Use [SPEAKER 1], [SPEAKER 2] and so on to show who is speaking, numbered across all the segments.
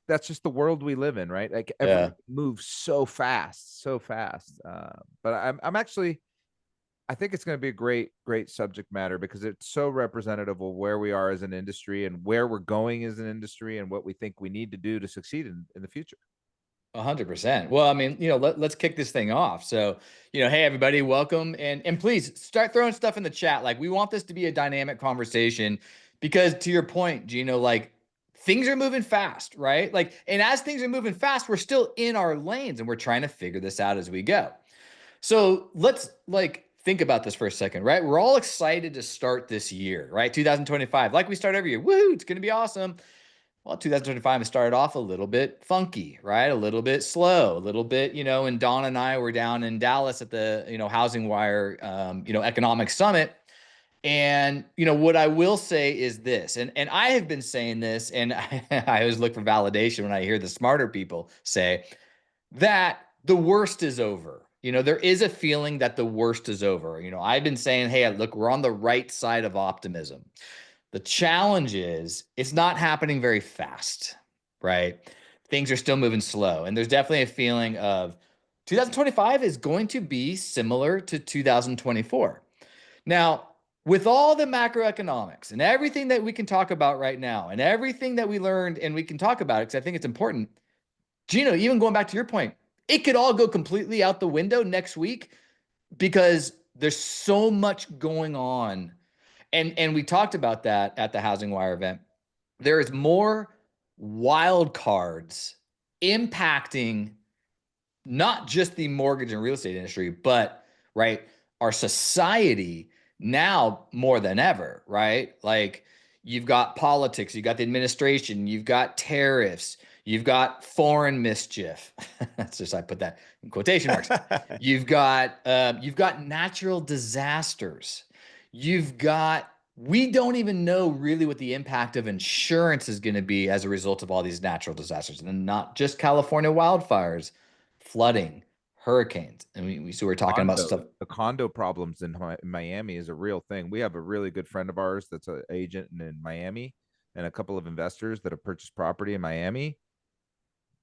[SPEAKER 1] that's just the world we live in, right? Like
[SPEAKER 2] Yeah.
[SPEAKER 1] everything moves so fast, so fast. But I'm actually, I think it's going to be a great subject matter because it's so representative of where we are as an industry and where we're going as an industry and what we think we need to do to succeed in the future.
[SPEAKER 2] 100%. Well, I mean, let's kick this thing off. So, hey everybody, welcome, and please start throwing stuff in the chat. Like, we want this to be a dynamic conversation because, to your point, Gino, like things are moving fast, right? Like, and as things are moving fast, we're still in our lanes and we're trying to figure this out as we go. So let's like think about this for a second, right? We're all excited to start this year, right? 2025, like we start every year. Woo, it's going to be awesome. Well, 2025 has started off a little bit funky, right? A little bit slow, a little bit, and Don and I were down in Dallas at the, Housing Wire, Economic Summit. And, what I will say is this, and I have been saying this, and I always look for validation when I hear the smarter people say that the worst is over. There is a feeling that the worst is over. I've been saying, hey, look, we're on the right side of optimism. The challenge is it's not happening very fast, right? Things are still moving slow. And there's definitely a feeling of 2025 is going to be similar to 2024. Now, with all the macroeconomics and everything that we can talk about right now and everything that we learned and we can talk about it because I think it's important, Gino, even going back to your point, it could all go completely out the window next week because there's so much going on. And we talked about that at the Housing Wire event. There is more wild cards impacting not just the mortgage and real estate industry, but right, our society now more than ever, right? Like you've got politics, you've got the administration, you've got tariffs, you've got foreign mischief. That's just I put that in quotation marks. You've got natural disasters. We don't even know really what the impact of insurance is going to be as a result of all these natural disasters, and not just California wildfires, flooding, hurricanes. And so we're talking about stuff.
[SPEAKER 1] The condo problems in Miami is a real thing. We have a really good friend of ours that's an agent in Miami and a couple of investors that have purchased property in Miami.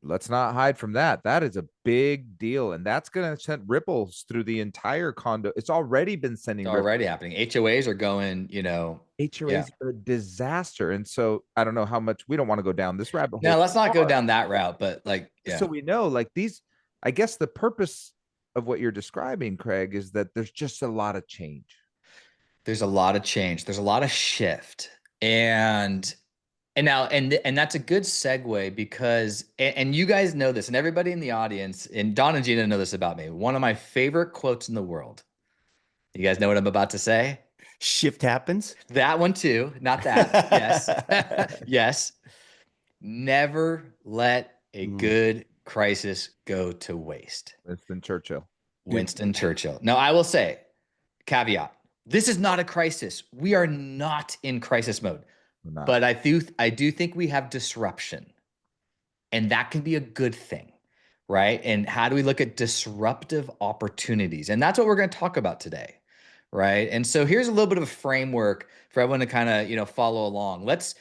[SPEAKER 1] Let's not hide from that. That is a big deal. And that's going to send ripples through the entire condo. It's already been sending
[SPEAKER 2] It's
[SPEAKER 1] ripples.
[SPEAKER 2] already happening. HOAs are going,
[SPEAKER 1] HOAs are a disaster. And so I don't know how much we don't want to go down this rabbit hole.
[SPEAKER 2] Now, let's not go down that route, but like, yeah.
[SPEAKER 1] So we know like these, I guess the purpose of what you're describing, Craig, is that there's just a lot of change.
[SPEAKER 2] There's a lot of change. There's a lot of shift. And now, and that's a good segue because, and you guys know this, and everybody in the audience, and Don and Gina know this about me. One of my favorite quotes in the world. You guys know what I'm about to say?
[SPEAKER 3] Shift happens.
[SPEAKER 2] That one too. Not that. Yes. Yes. Never let a good crisis go to waste.
[SPEAKER 1] Winston Churchill.
[SPEAKER 2] Winston Churchill. Now, I will say, caveat, this is not a crisis. We are not in crisis mode. But I do think we have disruption, and that can be a good thing, right? And how do we look at disruptive opportunities? And that's what we're going to talk about today, right? And so here's a little bit of a framework for everyone to kind of, follow along. Let's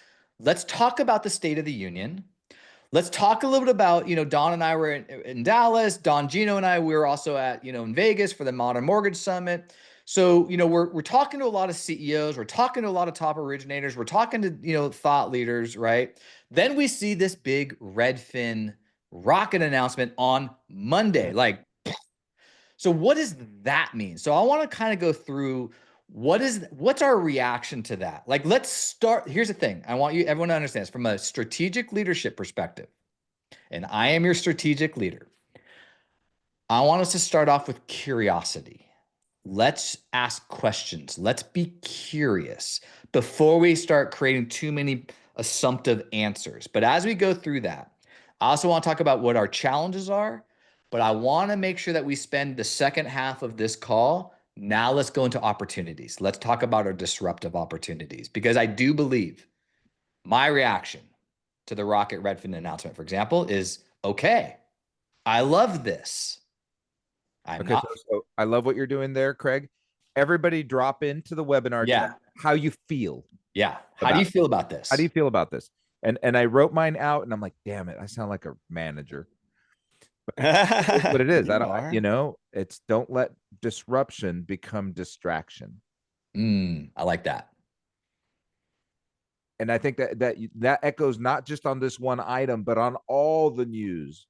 [SPEAKER 2] talk about the State of the Union. Let's talk a little bit about, Don and I were in Dallas. Don, Gino, and I, we were also at, in Vegas for the Modern Mortgage Summit. So, we're talking to a lot of CEOs, we're talking to a lot of top originators, we're talking to, thought leaders, right? Then we see this big Redfin rocket announcement on Monday. Like, so what does that mean? So I want to kind of go through what's our reaction to that? Like, let's start. Here's the thing. I want everyone to understand this from a strategic leadership perspective. And I am your strategic leader. I want us to start off with curiosity. Let's ask questions. Let's be curious before we start creating too many assumptive answers. But as we go through that, I also want to talk about what our challenges are, but I want to make sure that we spend the second half of this call. Now let's go into opportunities. Let's talk about our disruptive opportunities, because I do believe my reaction to the Rocket-Redfin announcement, for example, is, okay, I love this.
[SPEAKER 1] So I love what you're doing there, Craig. Everybody drop into the webinar chat how you feel.
[SPEAKER 2] Yeah. How do you feel about this?
[SPEAKER 1] How do you feel about this? And I wrote mine out, and I'm like, damn it, I sound like a manager. It is what it is. I
[SPEAKER 3] You
[SPEAKER 1] don't,
[SPEAKER 3] are.
[SPEAKER 1] it's don't let disruption become distraction.
[SPEAKER 2] I like that.
[SPEAKER 1] And I think that echoes not just on this one item, but on all the news,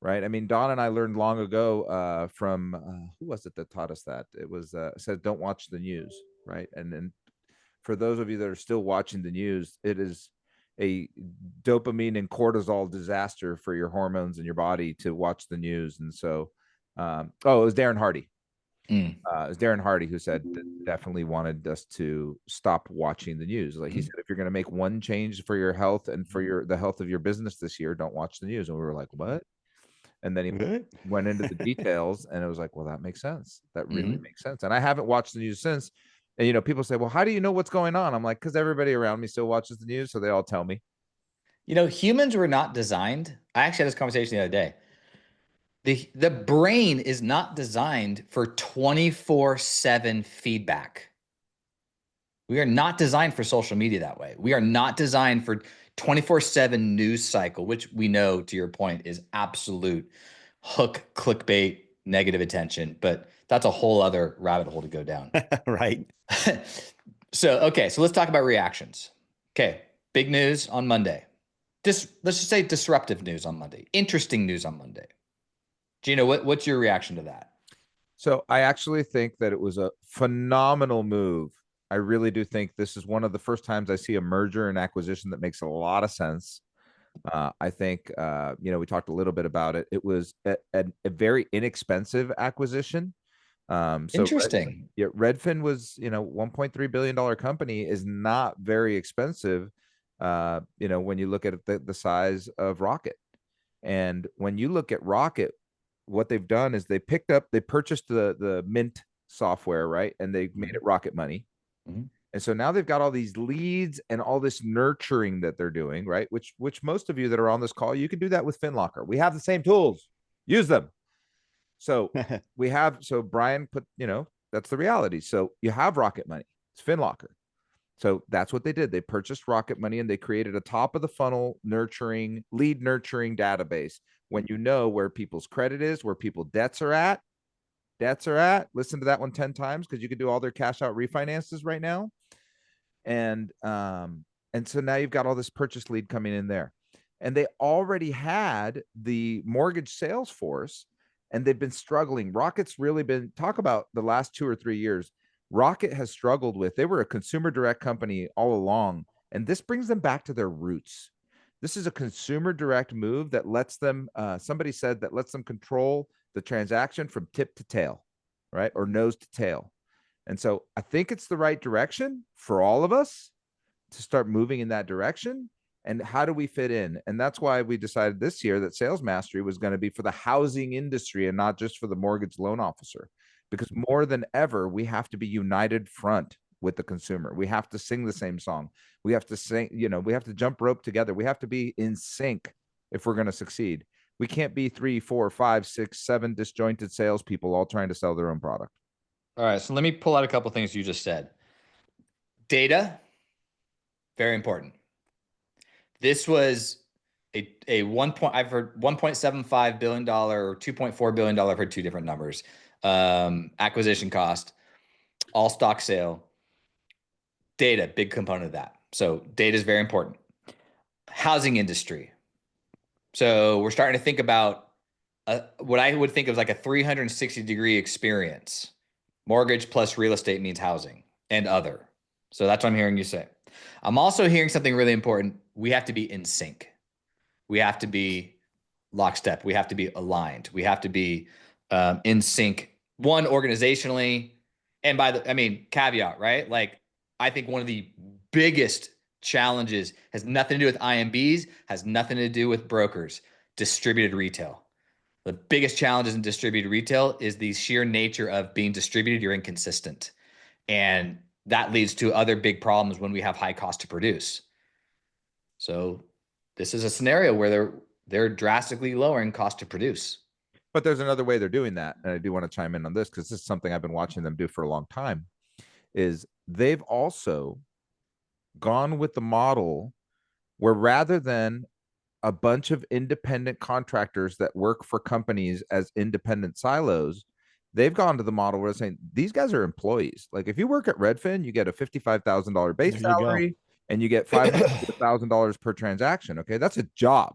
[SPEAKER 1] right? I mean, Don and I learned long ago from who was it that taught us that? It was said, don't watch the news, right? And then for those of you that are still watching the news, it is a dopamine and cortisol disaster for your hormones in your body to watch the news. And so, it was Darren Hardy.
[SPEAKER 2] Mm.
[SPEAKER 1] It was Darren Hardy who said definitely wanted us to stop watching the news. Like he said, if you're going to make one change for your health and for the health of your business this year, don't watch the news. And we were like, what? And then he went into the details, and it was like, well, that makes sense. That really makes sense. And I haven't watched the news since. And people say, well, how do you know what's going on? I'm like, because everybody around me still watches the news, so they all tell me.
[SPEAKER 2] Humans were not designed. I actually had this conversation the other day. The brain is not designed for 24/7 feedback. We are not designed for social media that way. We are not designed for 24/7 news cycle, which we know, to your point, is absolute hook, clickbait, negative attention. But that's a whole other rabbit hole to go down.
[SPEAKER 3] Right.
[SPEAKER 2] So let's talk about reactions. Okay, big news on Monday. Let's just say disruptive news on Monday, interesting news on Monday. Gino, what's your reaction to that?
[SPEAKER 1] So I actually think that it was a phenomenal move. I really do think this is one of the first times I see a merger and acquisition that makes a lot of sense. I think, we talked a little bit about it. It was a very inexpensive acquisition.
[SPEAKER 2] Interesting.
[SPEAKER 1] Redfin was, $1.3 billion company is not very expensive. When you look at the size of Rocket, and when you look at Rocket, what they've done is they purchased the Mint software, right? And they made it Rocket Money.
[SPEAKER 2] Mm-hmm.
[SPEAKER 1] And so now they've got all these leads and all this nurturing that they're doing, right? Which most of you that are on this call, you can do that with FinLocker. We have the same tools. Use them. So Brian put, that's the reality. So you have Rocket Money. It's FinLocker. So that's what they did. They purchased Rocket Money and they created a top of the funnel lead nurturing database. When you know where people's credit is, where people's debts are at, listen to that one 10 times because you can do all their cash out refinances right now. And so now you've got all this purchase lead coming in there. And they already had the mortgage sales force, and they've been struggling. Rocket's really been, talk about the last 2 or 3 years. Rocket has struggled with, they were a consumer direct company all along, and this brings them back to their roots. This is a consumer direct move that lets them, somebody said that lets them control the transaction from tip to tail, right? Or nose to tail. And so I think it's the right direction for all of us to start moving in that direction. And how do we fit in? And that's why we decided this year that sales mastery was going to be for the housing industry and not just for the mortgage loan officer. Because more than ever, we have to be united front with the consumer. We have to sing the same song. We have to sing, we have to jump rope together. We have to be in sync if we're going to succeed. We can't be 3, 4, 5, 6, 7 disjointed salespeople all trying to sell their own product.
[SPEAKER 2] All right, so let me pull out a couple of things you just said. Data, very important. This was I've heard $1.75 billion or $2.4 billion. I've heard two different numbers. Acquisition cost, all stock sale. Data, big component of that. So data is very important. Housing industry. So we're starting to think about what I would think of like a 360-degree experience. Mortgage plus real estate means housing and other. So that's what I'm hearing you say. I'm also hearing something really important. We have to be in sync. We have to be lockstep. We have to be aligned. We have to be in sync, one, organizationally. And caveat, right? Like, I think one of the biggest challenges has nothing to do with IMBs, has nothing to do with brokers, distributed retail. The biggest challenges in distributed retail is the sheer nature of being distributed. You're inconsistent. And that leads to other big problems when we have high cost to produce. So this is a scenario where they're drastically lowering cost to produce.
[SPEAKER 1] But there's another way they're doing that. And I do want to chime in on this because this is something I've been watching them do for a long time, is they've also gone with the model where rather than a bunch of independent contractors that work for companies as independent silos, they've gone to the model where they're saying these guys are employees. Like if you work at Redfin, you get a $55,000 base
[SPEAKER 3] There you go.
[SPEAKER 1] salary and you get $500,000 per transaction. Okay. That's a job.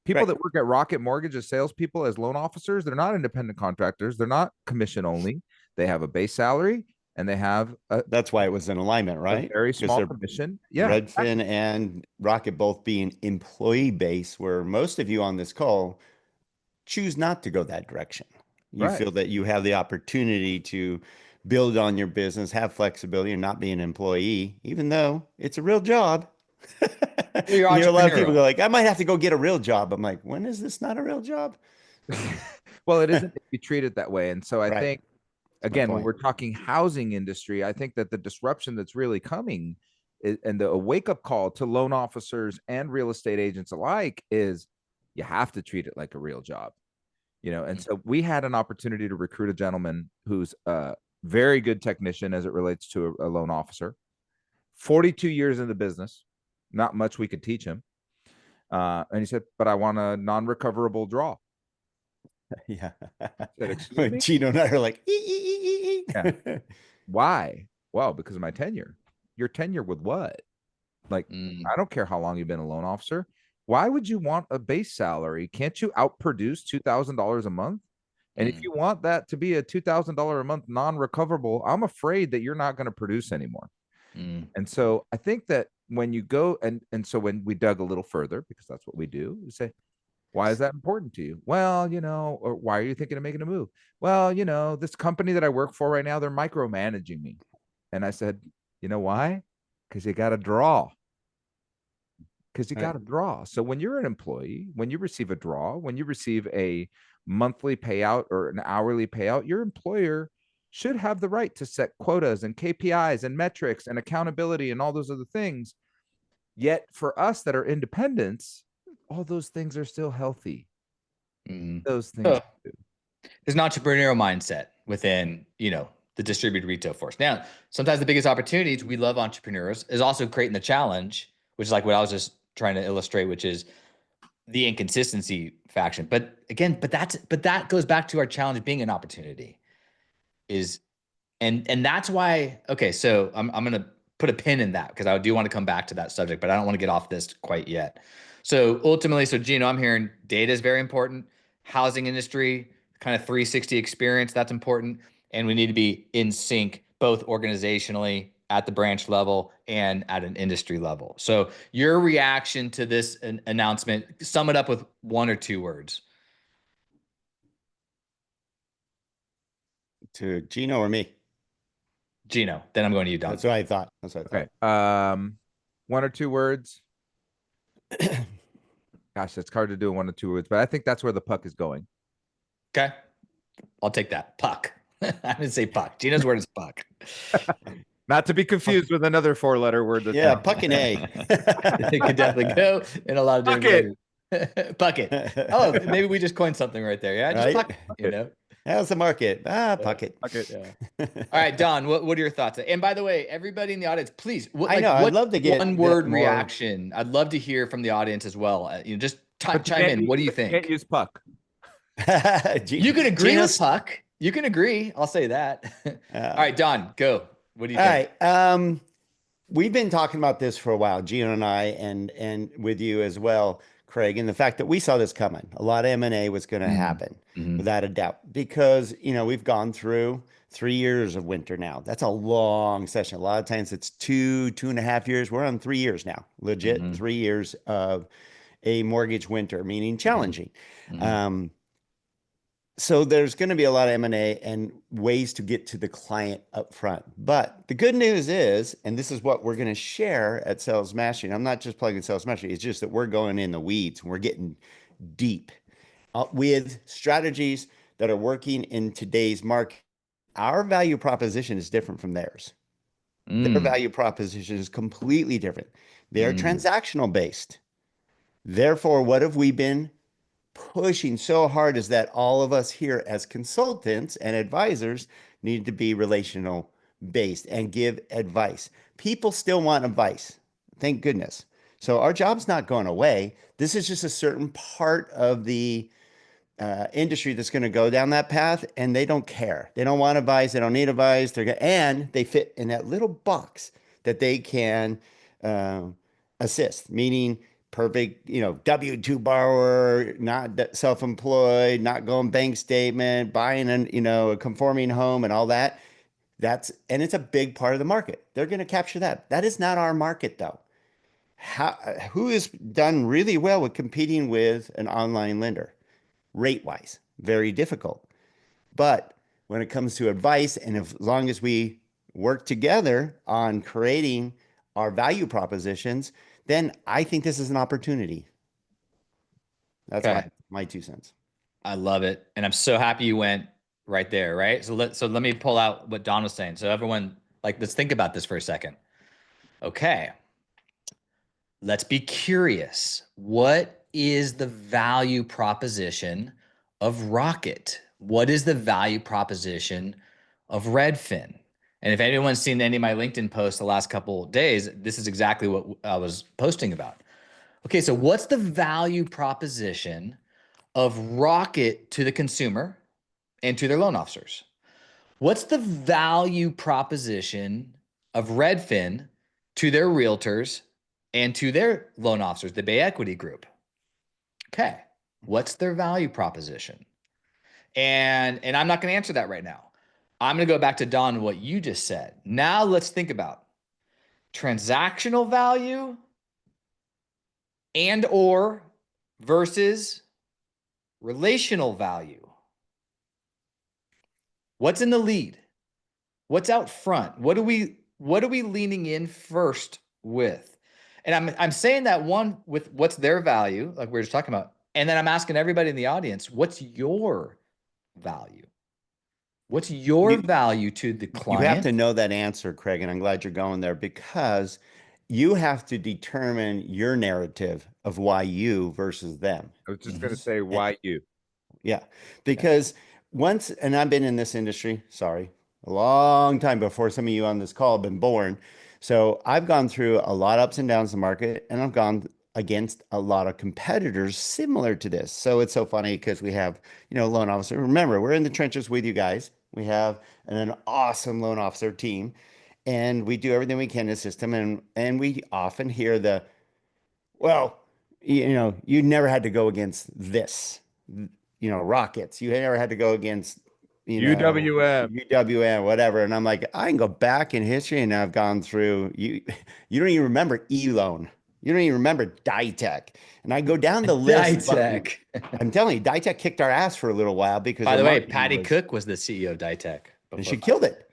[SPEAKER 1] People
[SPEAKER 3] Right.
[SPEAKER 1] that work at Rocket Mortgage as salespeople, as loan officers, they're not independent contractors. They're not commission only. They have a base salary and they have
[SPEAKER 3] That's why it was in alignment,
[SPEAKER 1] a
[SPEAKER 3] right?
[SPEAKER 1] very
[SPEAKER 3] Because
[SPEAKER 1] small
[SPEAKER 3] they're
[SPEAKER 1] commission. Yeah.
[SPEAKER 3] Redfin and Rocket both being employee base, where most of you on this call choose not to go that direction. You
[SPEAKER 1] Right.
[SPEAKER 3] feel that you have the opportunity to build on your business, have flexibility, and not be an employee, even though it's a real job.
[SPEAKER 2] You're
[SPEAKER 3] You hear a lot of people
[SPEAKER 2] entrepreneurial.
[SPEAKER 3] go like, I might have to go get a real job. I'm like, when is this not a real job?
[SPEAKER 1] Well, it isn't if you treat it that way. And so I
[SPEAKER 3] Right.
[SPEAKER 1] think,
[SPEAKER 3] That's my
[SPEAKER 1] again, when
[SPEAKER 3] point.
[SPEAKER 1] we're talking housing industry, I think that the disruption that's really coming and the wake up call to loan officers and real estate agents alike is you have to treat it like a real job, you know. And so we had an opportunity to recruit a gentleman who's a very good technician as it relates to a loan officer, 42 years in the business, not much we could teach him. And he said, but I want a non-recoverable draw.
[SPEAKER 3] Yeah.
[SPEAKER 1] I said, excuse
[SPEAKER 3] When
[SPEAKER 1] me?
[SPEAKER 3] Gino and I are like,
[SPEAKER 1] Yeah. Why? Well, because of my tenure. Your tenure with what? Like,
[SPEAKER 2] Mm,
[SPEAKER 1] I don't care how long you've been a loan officer. Why would you want a base salary? Can't you outproduce $2,000 a month? And if
[SPEAKER 2] mm,
[SPEAKER 1] you want that to be a $2,000 a month non-recoverable, I'm afraid that you're not going to produce anymore.
[SPEAKER 2] mm,
[SPEAKER 1] And so I think that when you go and so when we dug a little further, because that's what we do, we say, why is that important to you? Well, you know, or why are you thinking of making a move? Well, you know, this company that I work for right now, they're micromanaging me. And I said, you know why? Because you got to draw. Because you got
[SPEAKER 3] right.
[SPEAKER 1] to draw. So when you're an employee, when you receive a draw, when you receive a monthly payout or an hourly payout, your employer should have the right to set quotas and KPIs and metrics and accountability and all those other things. Yet for us that are independents, all those things are still healthy.
[SPEAKER 2] mm.
[SPEAKER 1] Those things.
[SPEAKER 2] So there's an entrepreneurial mindset within, the distributed retail force. Now, sometimes the biggest opportunities, we love entrepreneurs, is also creating the challenge, which is like what I was just trying to illustrate, which is the inconsistency faction. But again, but that goes back to our challenge being an opportunity is, and that's why, okay, so I'm going to put a pin in that because I do want to come back to that subject, but I don't want to get off this quite yet. So ultimately, so Gino, I'm hearing data is very important, housing industry, kind of 360 experience, that's important. And we need to be in sync, both organizationally at the branch level and at an industry level. So your reaction to this announcement, sum it up with one or two words.
[SPEAKER 3] To Gino or me?
[SPEAKER 2] Gino, then I'm going to you, Don.
[SPEAKER 3] That's what I thought. That's what I
[SPEAKER 1] Okay. One or two words.
[SPEAKER 3] thought.
[SPEAKER 1] Gosh, it's hard to do in one or two words, but I think that's where the puck is going.
[SPEAKER 2] Okay. I'll take that. Puck. I didn't say puck. Gino's word is puck.
[SPEAKER 1] Not to be confused with another four-letter word. That's
[SPEAKER 3] Yeah, puck and A.
[SPEAKER 2] It could definitely go in a lot of different
[SPEAKER 1] Puck it.
[SPEAKER 2] places. Puck it. Oh, maybe we just coined something right there. Yeah, just
[SPEAKER 3] Right?
[SPEAKER 2] puck it, you know?
[SPEAKER 3] How's the market? Puck it.
[SPEAKER 1] Puck it.
[SPEAKER 2] Yeah. All right, Don, what are your thoughts? And by the way, everybody in the audience, please,
[SPEAKER 3] I know. I'd
[SPEAKER 2] what
[SPEAKER 3] love to get
[SPEAKER 2] one word
[SPEAKER 3] more.
[SPEAKER 2] reaction? I'd love to hear from the audience as well. Just
[SPEAKER 1] But
[SPEAKER 2] chime in. What do you
[SPEAKER 1] can't
[SPEAKER 2] think?
[SPEAKER 1] use puck.
[SPEAKER 2] You can agree with
[SPEAKER 3] Gino's.
[SPEAKER 2] puck. You can agree. I'll say that. All right, Don, go. What do you
[SPEAKER 3] All
[SPEAKER 2] think?
[SPEAKER 3] right. We've been talking about this for a while, Gino and I, and with you as well, Craig, and the fact that we saw this coming. A lot of M&A was going to happen,
[SPEAKER 2] Mm-hmm.
[SPEAKER 3] without a doubt, because we've gone through 3 years of winter now. That's a long session. A lot of times it's 2.5 years. We're on 3 years now, legit
[SPEAKER 2] Mm-hmm.
[SPEAKER 3] 3 years of a mortgage winter, meaning challenging.
[SPEAKER 2] Mm-hmm.
[SPEAKER 3] Um, so there's going to be a lot of M&A and ways to get to the client up front. But the good news is, and this is what we're going to share at Sales Mastery. I'm not just plugging Sales Mastery. It's just that we're going in the weeds and we're getting deep with strategies that are working in today's market. Our value proposition is different from theirs. Their
[SPEAKER 2] Mm,
[SPEAKER 3] value proposition is completely different. They're
[SPEAKER 2] mm,
[SPEAKER 3] transactional based. Therefore, what have we been pushing so hard is that all of us here as consultants and advisors need to be relational based and give advice. People still want advice. Thank goodness. So our job's not going away. This is just a certain part of the industry that's going to go down that path, and they don't care. They don't want advice. They don't need advice. And they fit in that little box that they can uh, assist, meaning perfect, W-2 borrower, not self-employed, not going bank statement, buying a conforming home and all that. And it's a big part of the market. They're going to capture that. That is not our market though. Who has done really well with competing with an online lender? Rate wise, very difficult. But when it comes to advice, and as long as we work together on creating our value propositions, then I think this is an opportunity. That's
[SPEAKER 2] Okay.
[SPEAKER 3] my 2 cents.
[SPEAKER 2] I love it. And I'm so happy you went right there, right? So let me pull out what Don was saying. So everyone, let's think about this for a second. Okay. Let's be curious. What is the value proposition of Rocket? What is the value proposition of Redfin? And if anyone's seen any of my LinkedIn posts the last couple of days, this is exactly what I was posting about. Okay, so what's the value proposition of Rocket to the consumer and to their loan officers? What's the value proposition of Redfin to their realtors and to their loan officers, the Bay Equity Group? Okay, what's their value proposition? And I'm not going to answer that right now. I'm going to go back to Don, what you just said. Now let's think about transactional value and or versus relational value. What's in the lead? What's out front? What are we leaning in first with? And I'm saying that one with what's their value, like we were just talking about, and then I'm asking everybody in the audience, what's your value? What's your value to the client?
[SPEAKER 3] You have to know that answer, Craig, and I'm glad you're going there because you have to determine your narrative of why you versus them.
[SPEAKER 1] I was just going to say, why you?
[SPEAKER 3] Yeah, because and I've been in this industry, sorry, a long time before some of you on this call have been born. So I've gone through a lot of ups and downs in the market, and I've gone against a lot of competitors similar to this. So it's so funny because we have, loan officer. Remember, we're in the trenches with you guys. We have an awesome loan officer team, and we do everything we can to assist them. And we often hear well, you never had to go against this, Rockets. You never had to go against, UWM, whatever. And I'm like, I can go back in history and I've gone through, you don't even remember E-Loan. You don't even remember Ditech. And I go down the list.
[SPEAKER 2] Ditech.
[SPEAKER 3] I'm telling you, Ditech kicked our ass for a little while because
[SPEAKER 2] by the way, Patty Cook was the CEO of Ditech.
[SPEAKER 3] And she killed it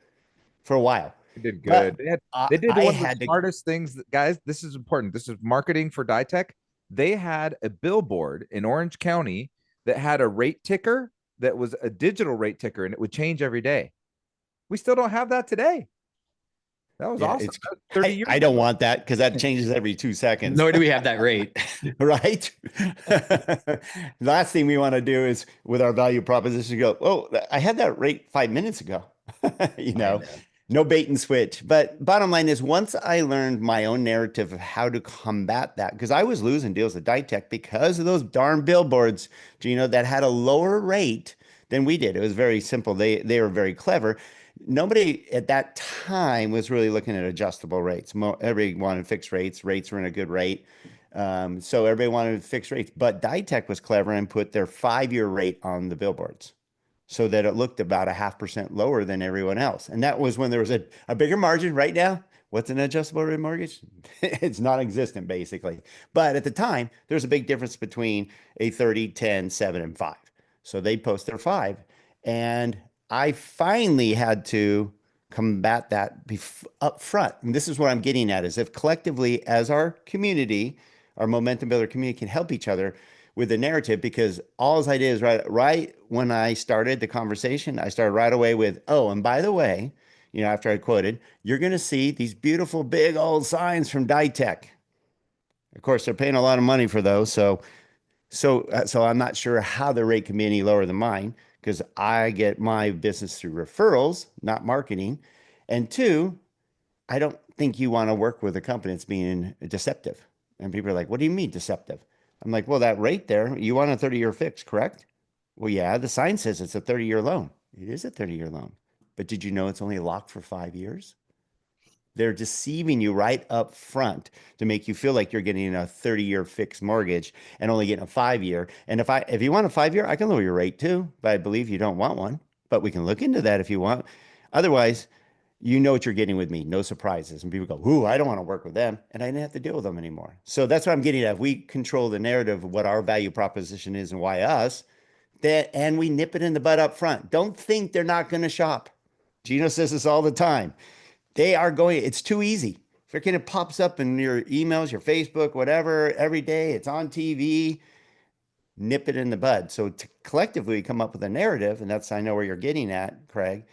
[SPEAKER 3] for a while.
[SPEAKER 1] They did good. They did one of the smartest things, guys. This is important. This is marketing for Ditech. They had a billboard in Orange County that had a rate ticker that was a digital rate ticker, and it would change every day. We still don't have that today. That was awesome.
[SPEAKER 3] 30 years I don't want that because that changes every 2 seconds.
[SPEAKER 2] Nor do we have that rate.
[SPEAKER 3] Right? Last thing we want to do is with our value proposition go, oh, I had that rate 5 minutes ago. No bait and switch. But bottom line is, once I learned my own narrative of how to combat that, because I was losing deals at Ditech because of those darn billboards, Gino, that had a lower rate than we did. It was very simple. They were very clever. Nobody at that time was really looking at adjustable rates. Everybody wanted fixed rates. Rates were in a good rate. So everybody wanted fixed rates. But Ditech was clever and put their 5-year rate on the billboards, so that it looked about 0.5% lower than everyone else. And that was when there was a bigger margin. Right now, what's an adjustable rate mortgage? It's non-existent, basically. But at the time, there's a big difference between a 30, 10, 7, and 5. So they post their 5. And I finally had to combat that up front. And this is what I'm getting at, is if collectively, as our community, our momentum builder community, can help each other with the narrative, because all I did is right when I started the conversation, I started right away with, oh, and by the way, after I quoted, you're going to see these beautiful big old signs from Ditech. Of course, they're paying a lot of money for those. So I'm not sure how the rate can be any lower than mine, because I get my business through referrals, not marketing. And 2, I don't think you want to work with a company that's being deceptive. And people are like, what do you mean deceptive? I'm like, well, that rate there, you want a 30-year fix, correct? Well, yeah, the sign says it's a 30-year loan. It is a 30-year loan. But did you know it's only locked for 5 years? They're deceiving you right up front to make you feel like you're getting a 30-year fixed mortgage and only getting a 5-year. And if you want a 5-year, I can lower your rate too, but I believe you don't want one. But we can look into that if you want. Otherwise, you know what you're getting with me. No surprises. And people go, ooh, I don't want to work with them. And I didn't have to deal with them anymore. So that's what I'm getting at. If we control the narrative of what our value proposition is and why us, that, and we nip it in the bud up front. Don't think they're not going to shop. Gino says this all the time. They are going, it's too easy. Freaking it pops up in your emails, your Facebook, whatever, every day. It's on TV. Nip it in the bud. So to collectively come up with a narrative, and that's, I know where you're getting at, Craig,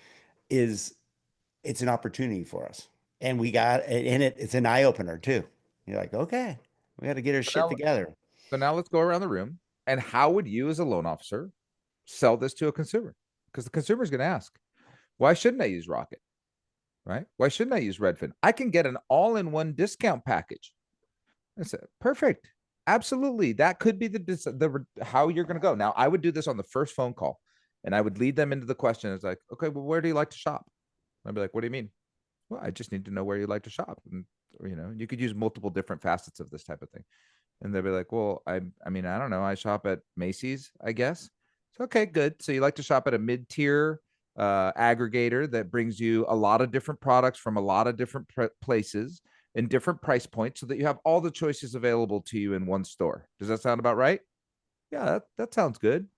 [SPEAKER 3] is it's an opportunity for us. And we got in it, it's an eye opener too. You're like, okay, we got to get our shit together.
[SPEAKER 1] So now let's go around the room. And how would you, as a loan officer, sell this to a consumer? Because the consumer is going to ask, why shouldn't I use Rocket? Right? Why shouldn't I use Redfin? I can get an all-in-one discount package. I said, perfect. Absolutely. That could be the how you're going to go. Now, I would do this on the first phone call, and I would lead them into the question. It's like, okay, well, where do you like to shop? I'd be like, what do you mean? Well, I just need to know where you like to shop. And, you could use multiple different facets of this type of thing. And they'll be like, well, I mean, I don't know. I shop at Macy's, I guess. So, okay, good. So you like to shop at a mid-tier aggregator that brings you a lot of different products from a lot of different places and different price points so that you have all the choices available to you in one store. Does that sound about right? Yeah, that sounds good.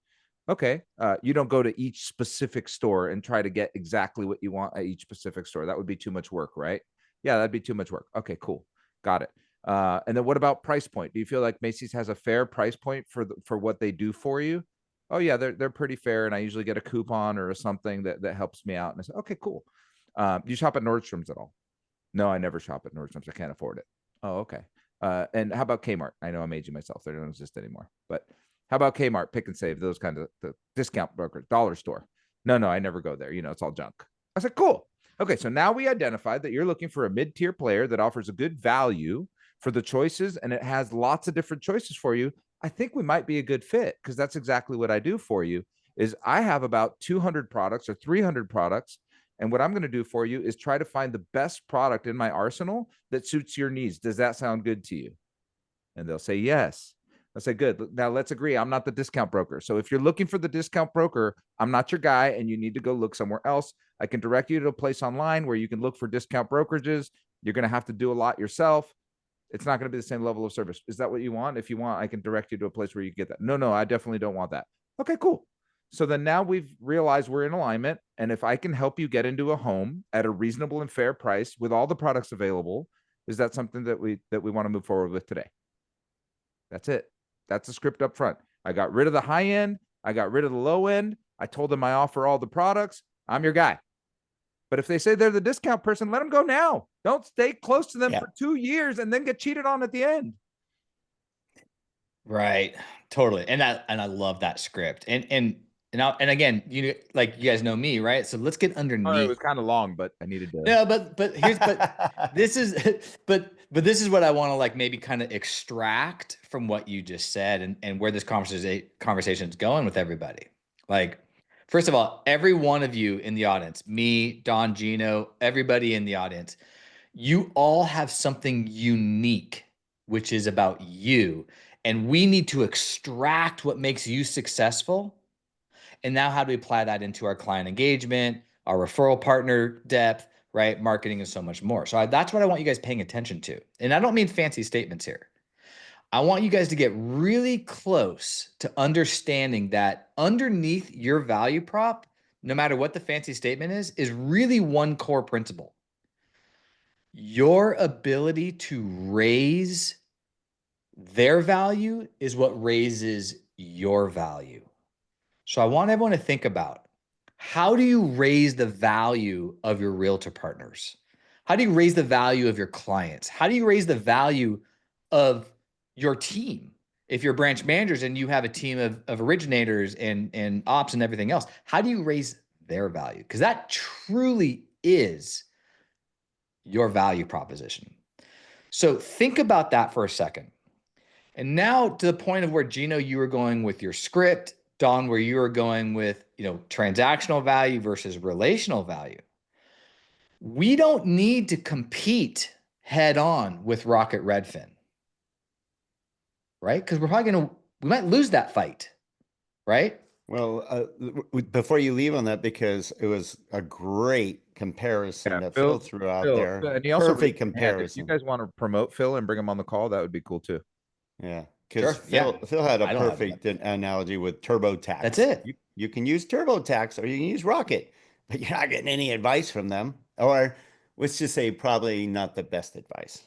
[SPEAKER 1] Okay. You don't go to each specific store and try to get exactly what you want at each specific store. That would be too much work, right? Yeah, that'd be too much work. Okay, cool. Got it. And then what about price point? Do you feel like Macy's has a fair price point for what they do for you? Oh yeah, they're pretty fair, and I usually get a coupon or something that helps me out. And I said, okay, cool. You shop at Nordstrom's at all? No, I never shop at Nordstrom's. I can't afford it. Oh, okay. And how about Kmart? I know I'm aging myself. They don't exist anymore. But how about Kmart, Pick and Save, those kind of the discount brokers, dollar store? No, I never go there. It's all junk. I said, cool. Okay, so now we identified that you're looking for a mid-tier player that offers a good value for the choices, and it has lots of different choices for you. I think we might be a good fit because that's exactly what I do for you. Is I have about 200 products or 300 products, and what I'm going to do for you is try to find the best product in my arsenal that suits your needs. Does that sound good to you? And they'll say yes. I say, good. Now let's agree. I'm not the discount broker. So if you're looking for the discount broker, I'm not your guy, and you need to go look somewhere else. I can direct you to a place online where you can look for discount brokerages. You're going to have to do a lot yourself. It's not going to be the same level of service. Is that what you want? If you want, I can direct you to a place where you get that. No, I definitely don't want that. Okay, cool. So then now we've realized we're in alignment. And if I can help you get into a home at a reasonable and fair price with all the products available, is that something that we want to move forward with today? That's it. That's the script up front. I got rid of the high end. I got rid of the low end. I told them I offer all the products. I'm your guy. But if they say they're the discount person, let them go now. Don't stay close to them for 2 years and then get cheated on at the end.
[SPEAKER 2] Right. Totally. And I love that script. And again, you guys know me, right? So let's get underneath.
[SPEAKER 1] Oh, it was kind of long, but I needed to.
[SPEAKER 2] Yeah, but this is what I want to maybe kind of extract from what you just said and where this conversation is going with everybody. First of all, every one of you in the audience, me, Don, Gino, everybody in the audience, you all have something unique, which is about you. And we need to extract what makes you successful. And now how do we apply that into our client engagement, our referral partner depth, right? Marketing and so much more. So that's what I want you guys paying attention to. And I don't mean fancy statements here. I want you guys to get really close to understanding that underneath your value prop, no matter what the fancy statement is really one core principle. Your ability to raise their value is what raises your value. So I want everyone to think about, how do you raise the value of your realtor partners? How do you raise the value of your clients? How do you raise the value of your team? If you're branch managers and you have a team of originators and ops and everything else, how do you raise their value? Because that truly is your value proposition. So think about that for a second. And now to the point of where Gino, you were going with your script, Don, where you were going with, transactional value versus relational value. We don't need to compete head on with Rocket-Redfin, right? Because we might lose that fight, right?
[SPEAKER 3] Well, before you leave on that, because it was a great comparison that Phil threw out there.
[SPEAKER 1] And he also
[SPEAKER 3] Perfect
[SPEAKER 1] if you
[SPEAKER 3] comparison.
[SPEAKER 1] guys want to promote Phil and bring him on the call, that would be cool too.
[SPEAKER 3] Yeah,
[SPEAKER 2] Sure,
[SPEAKER 3] because Phil had a
[SPEAKER 2] I don't have
[SPEAKER 3] perfect analogy with TurboTax.
[SPEAKER 2] That's it.
[SPEAKER 3] You can use TurboTax or you can use Rocket, but you're not getting any advice from them. Or let's just say probably not the best advice.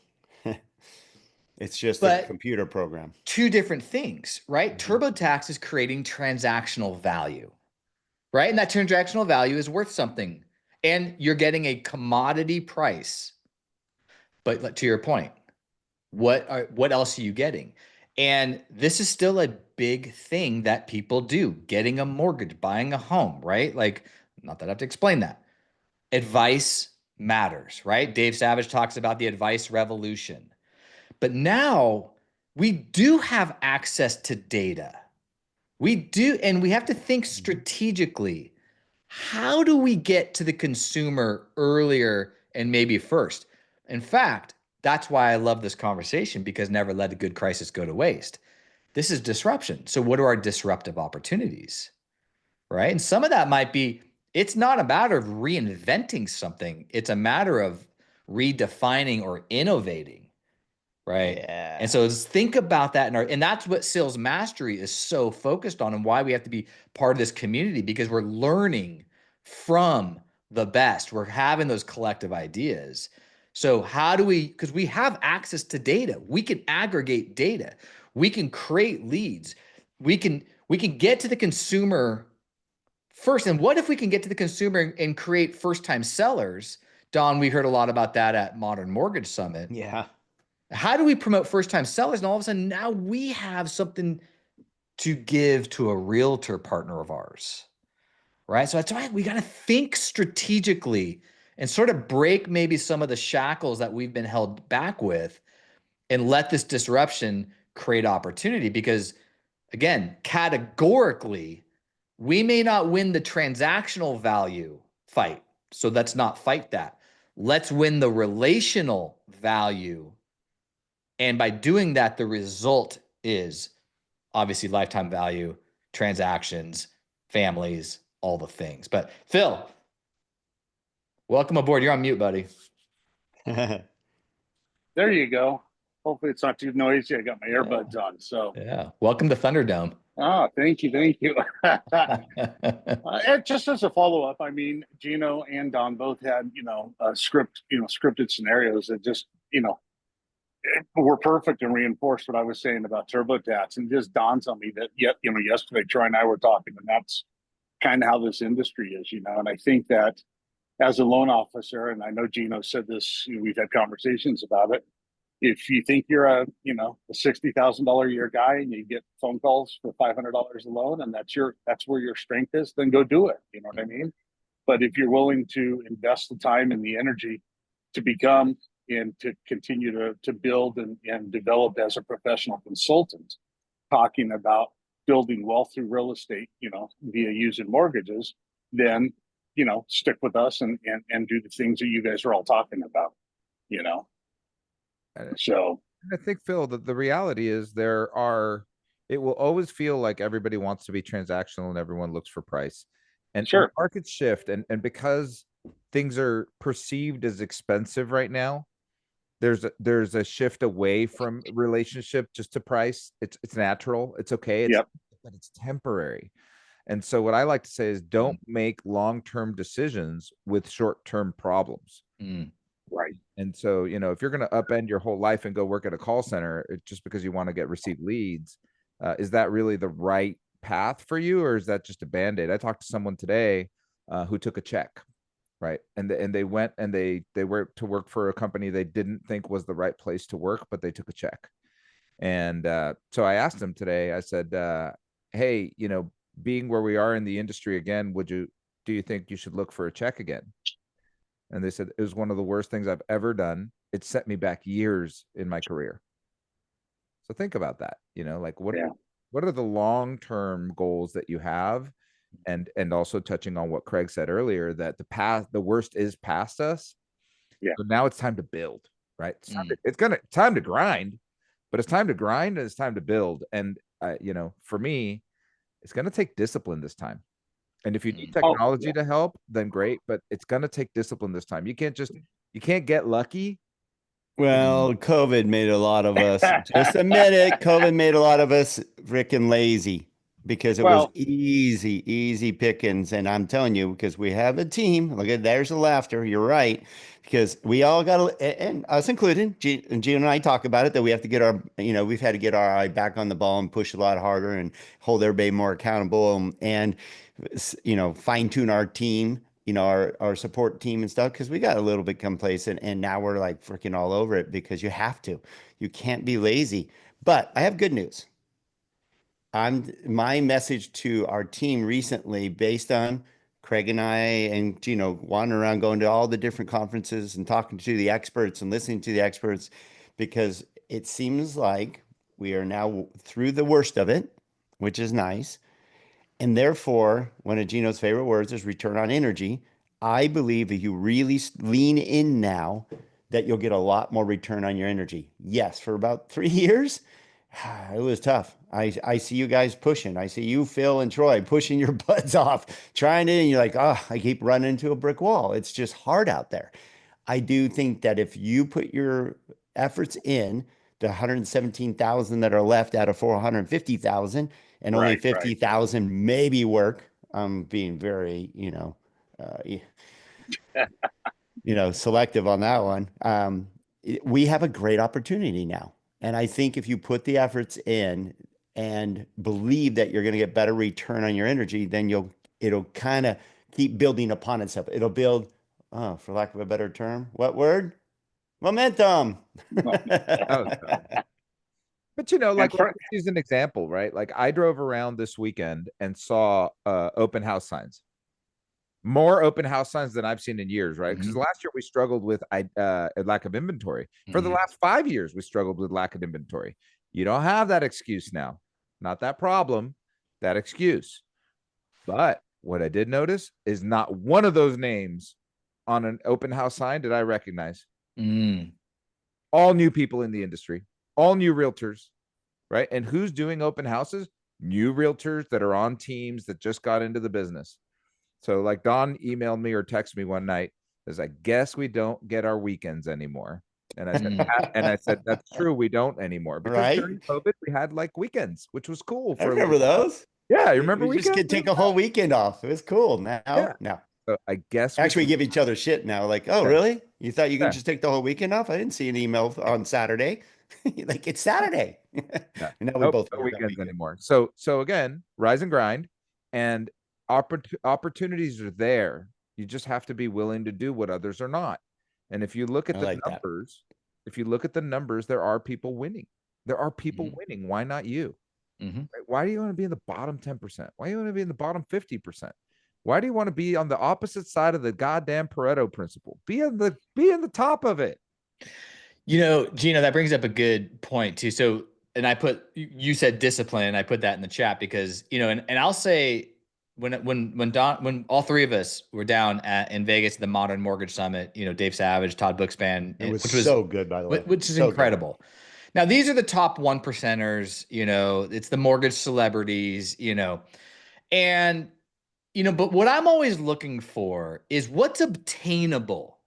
[SPEAKER 3] It's just a computer program.
[SPEAKER 2] Two different things, right? TurboTax is creating transactional value, right? And that transactional value is worth something. And you're getting a commodity price. But to your point, what else are you getting? And this is still a big thing that people do, getting a mortgage, buying a home, right? Like, not that I have to explain that. Advice matters, right? Dave Savage talks about the advice revolution. But now we do have access to data. We do, and we have to think strategically. How do we get to the consumer earlier and maybe first? In fact, that's why I love this conversation, because never let a good crisis go to waste. This is disruption. So what are our disruptive opportunities, right? And some of that might be, it's not a matter of reinventing something. It's a matter of redefining or innovating, right?
[SPEAKER 3] Yeah.
[SPEAKER 2] And so think about that. And that's what sales mastery is so focused on, and why we have to be part of this community, because we're learning from the best. We're having those collective ideas. So how do we, because we have access to data, we can aggregate data, we can create leads, we can get to the consumer first. And what if we can get to the consumer and create first-time sellers? Don, we heard a lot about that at Modern Mortgage Summit.
[SPEAKER 3] Yeah.
[SPEAKER 2] How do we promote first-time sellers? And all of a sudden now we have something to give to a realtor partner of ours, right? So that's why we got to think strategically and sort of break maybe some of the shackles that we've been held back with, and let this disruption create opportunity. Because again, categorically, we may not win the transactional value fight. So let's not fight that. Let's win the relational value. And by doing that, the result is obviously lifetime value, transactions, families, all the things. But Phil, welcome aboard. You're on mute, buddy.
[SPEAKER 4] There you go. Hopefully it's not too noisy. I got my earbuds on. So
[SPEAKER 2] yeah, welcome to Thunderdome.
[SPEAKER 4] Thank you. Just as a follow-up, I mean, Gino and Don both had, scripted scenarios that just, were perfect and reinforced what I was saying about TurboTax. And it just dawns on me that, yesterday, Troy and I were talking, and that's kind of how this industry is, And I think that as a loan officer, and I know Gino said this, we've had conversations about it. If you think you're a $60,000 a year guy and you get phone calls for $500 a loan, and that's where your strength is, then go do it. You know what I mean? But if you're willing to invest the time and the energy to become and to continue to build and develop as a professional consultant, talking about building wealth through real estate, via using mortgages, then, stick with us and do the things that you guys are all talking about, So
[SPEAKER 1] I think, Phil, the reality is it will always feel like everybody wants to be transactional and everyone looks for price. And
[SPEAKER 4] sure,
[SPEAKER 1] markets shift, and because things are perceived as expensive right now, there's a shift away from relationship just to price. It's natural. It's okay. But it's temporary. And so what I like to say is, don't make long-term decisions with short-term problems.
[SPEAKER 4] Right.
[SPEAKER 1] And so, if you're going to upend your whole life and go work at a call center just because you want to get receive leads, is that really the right path for you, or is that just a Band-Aid? I talked to someone today who took a check, right? And they went and they were to work for a company they didn't think was the right place to work, but they took a check. And so I asked him today, I said, hey, being where we are in the industry again, do you think you should look for a check again? And they said, it was one of the worst things I've ever done. It set me back years in my career. So think about that, like
[SPEAKER 4] Yeah.
[SPEAKER 1] what are the long-term goals that you have? And also touching on what Craig said earlier, that the worst is past us.
[SPEAKER 4] Yeah.
[SPEAKER 1] So now it's time to build, right?
[SPEAKER 2] Mm.
[SPEAKER 1] It's time to grind, but it's time to grind and it's time to build. And for me, it's gonna take discipline this time. And if you need
[SPEAKER 2] Mm.
[SPEAKER 4] Oh,
[SPEAKER 1] technology
[SPEAKER 4] yeah.
[SPEAKER 1] to help, then great, but it's gonna take discipline this time. You can't get lucky.
[SPEAKER 3] Well, COVID made a lot of us, just admit it, COVID made a lot of us freaking lazy because it was
[SPEAKER 4] Well,
[SPEAKER 3] easy pickings. And I'm telling you, because we have a team, look at there's the laughter. You're right. Because we all got to, and us included, Gino and I talk about it, that we have to get our, we've had to get our eye back on the ball and push a lot harder and hold everybody more accountable and fine tune our team, our support team and stuff, because we got a little bit complacent and now we're like freaking all over it because you can't be lazy. But I have good news. My message to our team recently, based on Craig and I and Gino wandering around, going to all the different conferences and talking to the experts and listening to the experts, because it seems like we are now through the worst of it, which is nice. And therefore, one of Gino's favorite words is return on energy. I believe if you really lean in now, that you'll get a lot more return on your energy. Yes, for about 3 years, it was tough. I see you guys pushing. I see you, Phil and Troy, pushing your butts off, trying to, and you're like, oh, I keep running into a brick wall. It's just hard out there. I do think that if you put your efforts in, the 117,000 that are left out of 450,000, and only
[SPEAKER 4] right, right.
[SPEAKER 3] 50,000 maybe work. I'm being very, selective on that one. We have a great opportunity now. And I think if you put the efforts in and believe that you're going to get better return on your energy, then it'll kind of keep building upon itself. It'll build, for lack of a better term, what word? Momentum.
[SPEAKER 1] Oh, but
[SPEAKER 4] And
[SPEAKER 1] like
[SPEAKER 4] for,
[SPEAKER 1] let's use an example, right? Like I drove around this weekend and saw open house signs. More open house signs than I've seen in years, right? Because
[SPEAKER 2] Mhm.
[SPEAKER 1] last year we struggled with a lack of inventory. For the
[SPEAKER 2] Mhm.
[SPEAKER 1] last 5 years, we struggled with lack of inventory. You don't have that excuse now. Not that problem, that excuse. But what I did notice is not one of those names on an open house sign did I recognize.
[SPEAKER 2] Mm.
[SPEAKER 1] All new people in the industry, all new realtors, right? And who's doing open houses? New realtors that are on teams that just got into the business. So like Don emailed me or texted me one night, says, I guess we don't get our weekends anymore. And I said,
[SPEAKER 2] Mm.
[SPEAKER 1] that's true. We don't anymore because
[SPEAKER 3] Right?
[SPEAKER 1] during COVID we had like weekends, which was cool
[SPEAKER 3] I
[SPEAKER 1] for a little
[SPEAKER 3] remember
[SPEAKER 1] while.
[SPEAKER 3] those.
[SPEAKER 1] Yeah, you remember
[SPEAKER 3] We just
[SPEAKER 1] weekends?
[SPEAKER 3] could take a whole weekend off. It was cool.
[SPEAKER 1] Yeah.
[SPEAKER 3] No.
[SPEAKER 1] So I guess we
[SPEAKER 3] Actually,
[SPEAKER 1] can.
[SPEAKER 3] give each other shit now. Like, oh,
[SPEAKER 1] Yeah,
[SPEAKER 3] really? You thought you could
[SPEAKER 1] yeah,
[SPEAKER 3] just take the whole weekend off? I didn't see an email on Saturday. Like, it's Saturday.
[SPEAKER 1] yeah.
[SPEAKER 3] And now we
[SPEAKER 1] Nope,
[SPEAKER 3] both
[SPEAKER 1] no
[SPEAKER 3] work on
[SPEAKER 1] weekends
[SPEAKER 3] weekend.
[SPEAKER 1] anymore. So again, rise and grind, and opportunities are there. You just have to be willing to do what others are not. And if you look
[SPEAKER 3] I
[SPEAKER 1] at the
[SPEAKER 3] like that.
[SPEAKER 1] numbers, there are people winning. There are people
[SPEAKER 2] Mhm.
[SPEAKER 1] winning. Why not you?
[SPEAKER 2] Mhm.
[SPEAKER 1] Right? Why do you want to be in the bottom 10%? Why do you want to be in the bottom 50%? Why do you want to be on the opposite side of the goddamn Pareto principle? Be in the top of it.
[SPEAKER 2] Gino, that brings up a good point too. So, and you said discipline, and I put that in the chat because, and I'll say when all three of us were down in Vegas at the Modern Mortgage Summit, Dave Savage, Todd Bookspan,
[SPEAKER 3] It was
[SPEAKER 2] which was
[SPEAKER 3] so good, by the way.
[SPEAKER 2] which is
[SPEAKER 3] So good.
[SPEAKER 2] incredible. Now, these are the top 1%ers, it's the mortgage celebrities, and but what I'm always looking for is what's obtainable,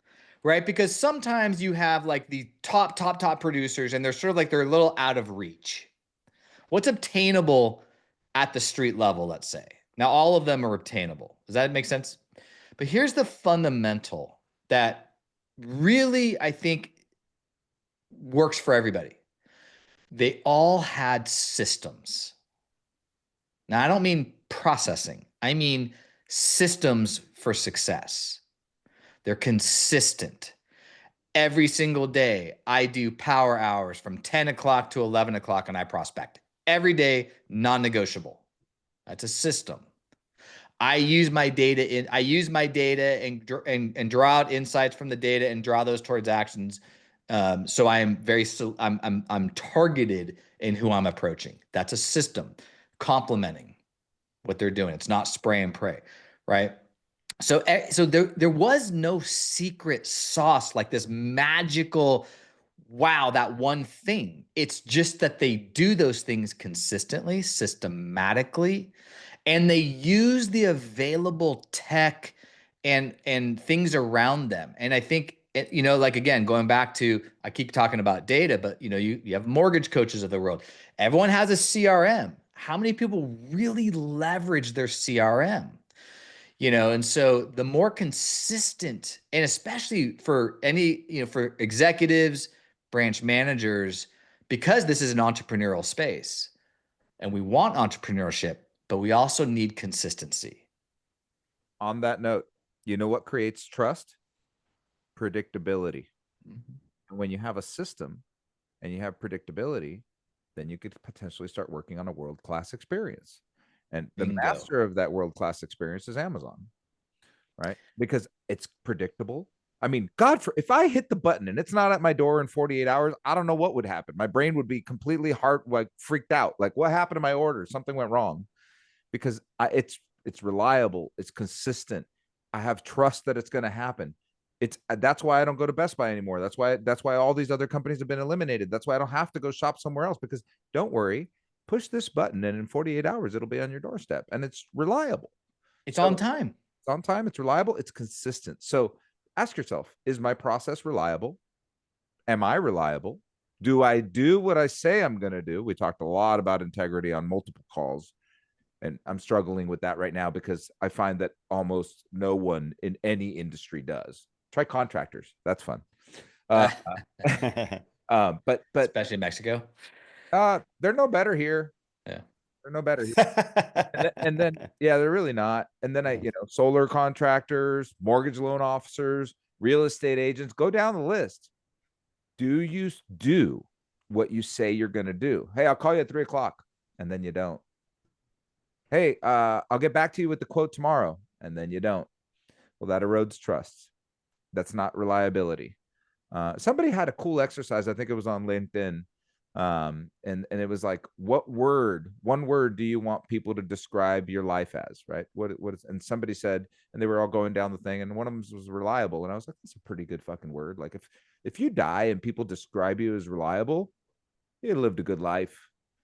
[SPEAKER 2] right? Because sometimes you have like the top producers and they're sort of like they're a little out of reach. What's obtainable at the street level, let's say? Now, all of them are obtainable. Does that make sense? But here's the fundamental that really, I think, works for everybody. They all had systems. Now, I don't mean processing, I mean systems for success. They're consistent. Every single day, I do power hours from 10 o'clock to 11 o'clock and I prospect. Every day, non negotiable. That's a system. I use my data and draw out insights from the data and draw those towards actions. So I am I'm targeted in who I'm approaching. That's a system complementing what they're doing. It's not spray and pray, right? So there was no secret sauce, like this magical, wow, that one thing. It's just that they do those things consistently, systematically, and they use the available tech and things around them. And I think like, again, going back to, I keep talking about data, but you have mortgage coaches of the world. Everyone has a CRM. How many people really leverage their CRM? And so the more consistent, and especially for for executives, branch managers, because this is an entrepreneurial space and we want entrepreneurship, but we also need consistency.
[SPEAKER 1] On that note, you know what creates trust? Predictability.
[SPEAKER 2] Mhm.
[SPEAKER 1] And when you have a system and you have predictability, then you could potentially start working on a world-class experience. And the
[SPEAKER 2] Bingo.
[SPEAKER 1] master of that world-class experience is Amazon, right? Because it's predictable. I mean, if I hit the button and it's not at my door in 48 hours, I don't know what would happen. My brain would be completely freaked out. Like, what happened to my order? Something went wrong. Because it's reliable, it's consistent. I have trust that it's going to happen. That's why I don't go to Best Buy anymore. That's why all these other companies have been eliminated. That's why I don't have to go shop somewhere else, because don't worry, push this button and in 48 hours it'll be on your doorstep, and it's reliable.
[SPEAKER 2] It's on time.
[SPEAKER 1] It's on time, it's reliable, it's consistent. So ask yourself, is my process reliable? Am I reliable? Do I do what I say I'm going to do? We talked a lot about integrity on multiple calls, and I'm struggling with that right now because I find that almost no one in any industry does. Try contractors. That's fun. But
[SPEAKER 2] Especially in Mexico.
[SPEAKER 1] They're no better here.
[SPEAKER 2] Yeah.
[SPEAKER 1] They're no better here. and then yeah, they're really not. And then solar contractors, mortgage loan officers, real estate agents, go down the list. Do you do what you say you're going to do? Hey, I'll call you at 3:00, and then you don't. Hey, I'll get back to you with the quote tomorrow, and then you don't. Well, that erodes trust. That's not reliability. Somebody had a cool exercise. I think it was on LinkedIn. And it was like, one word do you want people to describe your life as, right? And somebody said, and they were all going down the thing, and one of them was reliable. And I was like, that's a pretty good fucking word. Like, if you die and people describe you as reliable, you lived a good life.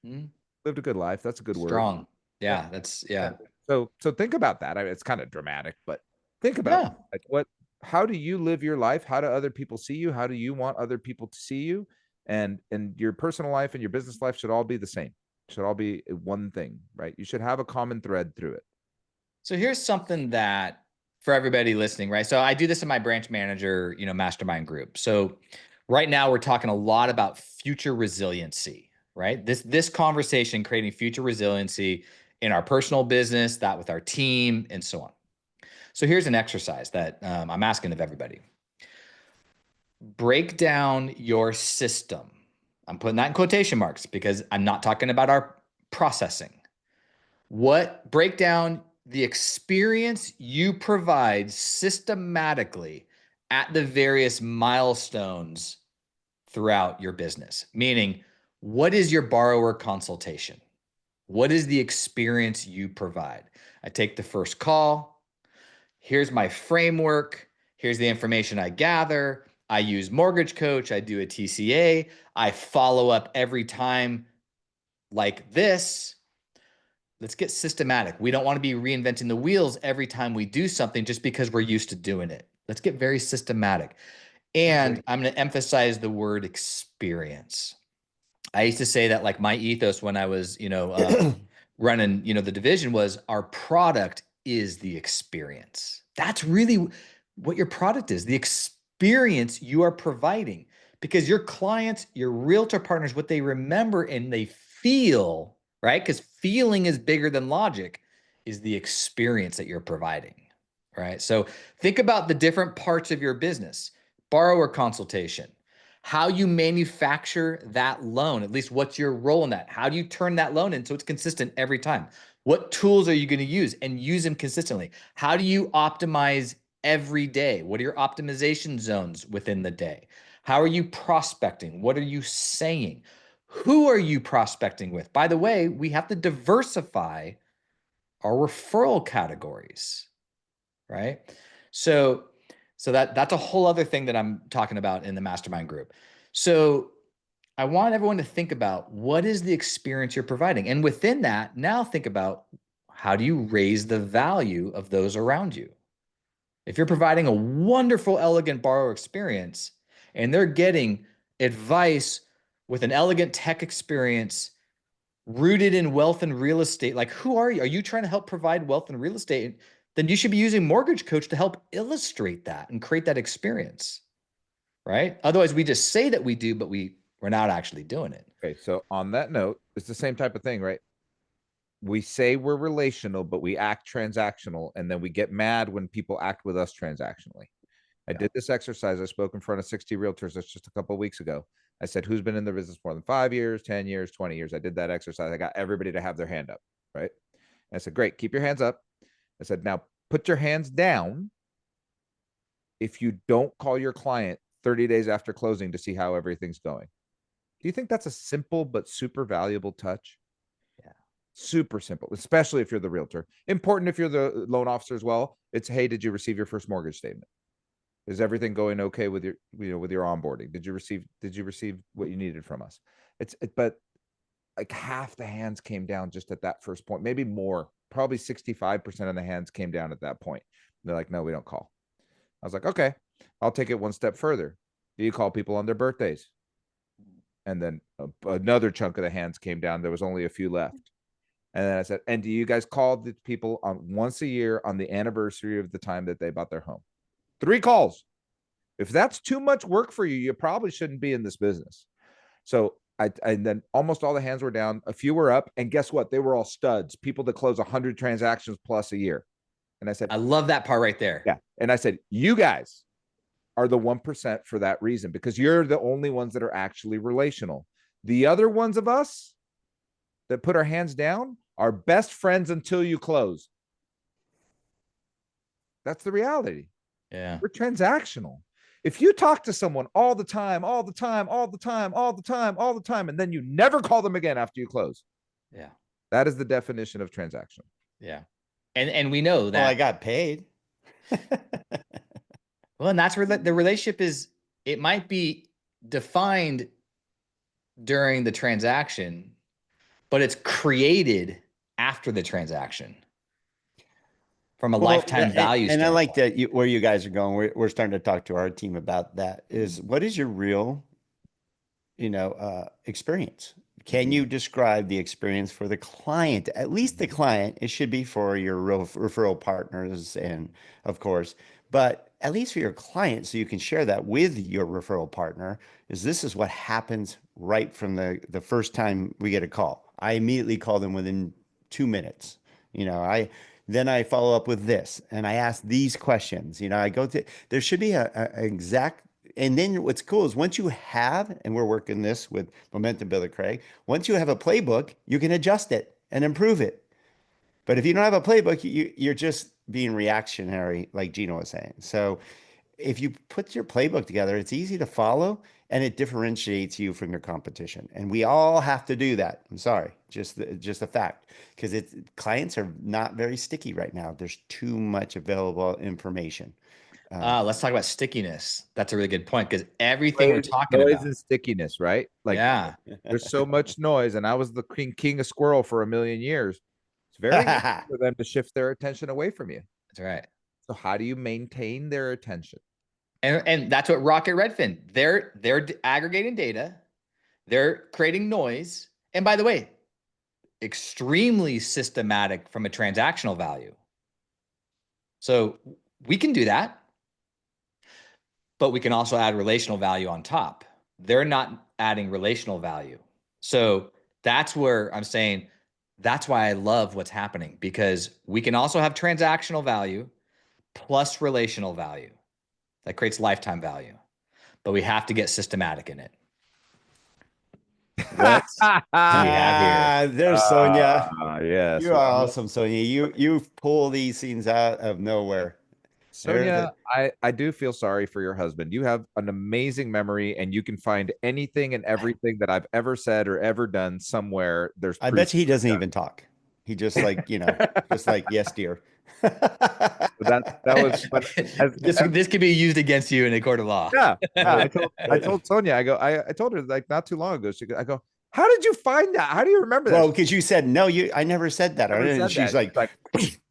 [SPEAKER 1] Lived a good life. That's a good word.
[SPEAKER 2] Strong. Yeah, that's yeah.
[SPEAKER 1] So think about that. I mean, it's kind of dramatic, but think about it. Like, how do you live your life? How do other people see you? How do you want other people to see you? And your personal life and your business life should all be the same. Should all be one thing, right? You should have a common thread through it.
[SPEAKER 2] So here's something that for everybody listening, right? So I do this in my branch manager, mastermind group. So right now we're talking a lot about future resiliency, right? This conversation, creating future resiliency in our personal business, that with our team, and so on. So here's an exercise that I'm asking of everybody. Break down your system. I'm putting that in quotation marks because I'm not talking about our processing. Break down the experience you provide systematically at the various milestones throughout your business. Meaning, what is your borrower consultation? What is the experience you provide? I take the first call. Here's my framework. Here's the information I gather. I use Mortgage Coach. I do a TCA. I follow up every time like this. Let's get systematic. We don't want to be reinventing the wheels every time we do something just because we're used to doing it. Let's get very systematic. And I'm going to emphasize the word experience. I used to say that, like, my ethos when I was, running, the division was, our product is the experience. That's really what your product is, the experience you are providing, because your clients, your realtor partners, what they remember and they feel, right? Because feeling is bigger than logic, is the experience that you're providing, right? So think about the different parts of your business. Borrower consultation, how you manufacture that loan, at least what's your role in that? How do you turn that loan in so it's consistent every time? What tools are you going to use and use them consistently? How do you optimize every day? What are your optimization zones within the day? How are you prospecting? What are you saying? Who are you prospecting with? By the way, we have to diversify our referral categories, right? So that's a whole other thing that I'm talking about in the mastermind group. So I want everyone to think about what is the experience you're providing. And within that, now think about how do you raise the value of those around you? If you're providing a wonderful, elegant borrower experience and they're getting advice with an elegant tech experience rooted in wealth and real estate, like who are you? Are you trying to help provide wealth and real estate? Then you should be using Mortgage Coach to help illustrate that and create that experience, right? Otherwise, we just say that we do, but we're not actually doing it.
[SPEAKER 1] Okay, so on that note, it's the same type of thing, right? We say we're relational, but we act transactional, and then we get mad when people act with us transactionally. I did this exercise. I spoke in front of 60 realtors. That's just a couple of weeks ago. I said, who's been in the business more than 5 years, 10 years, 20 years? I did that exercise. I got everybody to have their hand up, right? And I said, great, keep your hands up. I said, now put your hands down if you don't call your client 30 days after closing to see how everything's going. Do you think that's a simple but super valuable touch?
[SPEAKER 2] Yeah.
[SPEAKER 1] Super simple, especially if you're the realtor. Important if you're the loan officer as well. It's, hey, did you receive your first mortgage statement? Is everything going okay with your, with your onboarding? Did you receive what you needed from us? But like half the hands came down just at that first point, maybe more, probably 65% of the hands came down at that point. They're like, no, we don't call. I was like, okay, I'll take it one step further. Do you call people on their birthdays? And then another chunk of the hands came down. There was only a few left. And then I said, and do you guys call the people on once a year on the anniversary of the time that they bought their home? 3 calls. If that's too much work for you, you probably shouldn't be in this business. So and then almost all the hands were down. A few were up. And guess what? They were all studs, people that close 100 transactions plus a year. And I said,
[SPEAKER 2] I love that part right there.
[SPEAKER 1] yeah. And I said, you guys are the 1% for that reason, because you're the only ones that are actually relational. The other ones of us that put our hands down are best friends until you close. That's the reality.
[SPEAKER 2] Yeah.
[SPEAKER 1] We're transactional. If you talk to someone all the time, and then you never call them again after you close.
[SPEAKER 2] Yeah.
[SPEAKER 1] That is the definition of transactional.
[SPEAKER 2] Yeah. And we know that.
[SPEAKER 3] Well, I got paid.
[SPEAKER 2] Well, and that's where the relationship is. It might be defined during the transaction, but it's created after the transaction from a lifetime value
[SPEAKER 3] and
[SPEAKER 2] standpoint.
[SPEAKER 3] I like that where you guys are going. We're starting to talk to our team about that. Is what is your real, experience? Can you describe the experience for the client? At least the client. It should be for your referral partners, and of course, but at least for your client, so you can share that with your referral partner. This is what happens right from the first time we get a call. I immediately call them within 2 minutes. Then I follow up with this, and I ask these questions. I go to, there should be a exact, and then what's cool is once you have, and we're working this with Momentum Builder, Craig, once you have a playbook, you can adjust it and improve it. But if you don't have a playbook, you're just being reactionary, like Gino was saying. So if you put your playbook together, it's easy to follow and it differentiates you from your competition. And we all have to do that. I'm sorry, just a fact, because clients are not very sticky right now. There's too much available information.
[SPEAKER 2] Let's talk about stickiness. That's a really good point, because everything we're talking
[SPEAKER 1] noise
[SPEAKER 2] about,
[SPEAKER 1] and stickiness, right? Like,
[SPEAKER 2] yeah,
[SPEAKER 1] there's so much noise, and I was the king of squirrel for a million years. It's very easy for them to shift their attention away from you.
[SPEAKER 2] that's right.
[SPEAKER 1] So how do you maintain their attention?
[SPEAKER 2] And that's what Rocket-Redfin, they're aggregating data, they're creating noise. And by the way, extremely systematic from a transactional value. So we can do that, but we can also add relational value on top. They're not adding relational value. So that's where I'm saying, that's why I love what's happening, because we can also have transactional value plus relational value. That creates lifetime value, but we have to get systematic in it. What do we have here?
[SPEAKER 3] There's Sonia.
[SPEAKER 1] Yes.
[SPEAKER 3] You are awesome, Sonia. You pull these scenes out of nowhere.
[SPEAKER 1] Sonia, I do feel sorry for your husband. You have an amazing memory, and you can find anything and everything that I've ever said or ever done somewhere. There's
[SPEAKER 3] I
[SPEAKER 1] proof.
[SPEAKER 3] bet you he doesn't even talk. He just like, just like, yes, dear.
[SPEAKER 1] That was when
[SPEAKER 2] This could be used against you in a court of law.
[SPEAKER 1] yeah. I told Sonia, I told her like not too long ago. I go, how did you find that? How do you remember that?
[SPEAKER 3] Well, because you said, no, I never said that.
[SPEAKER 1] Never
[SPEAKER 3] And
[SPEAKER 1] said
[SPEAKER 3] she's
[SPEAKER 1] that.
[SPEAKER 3] like,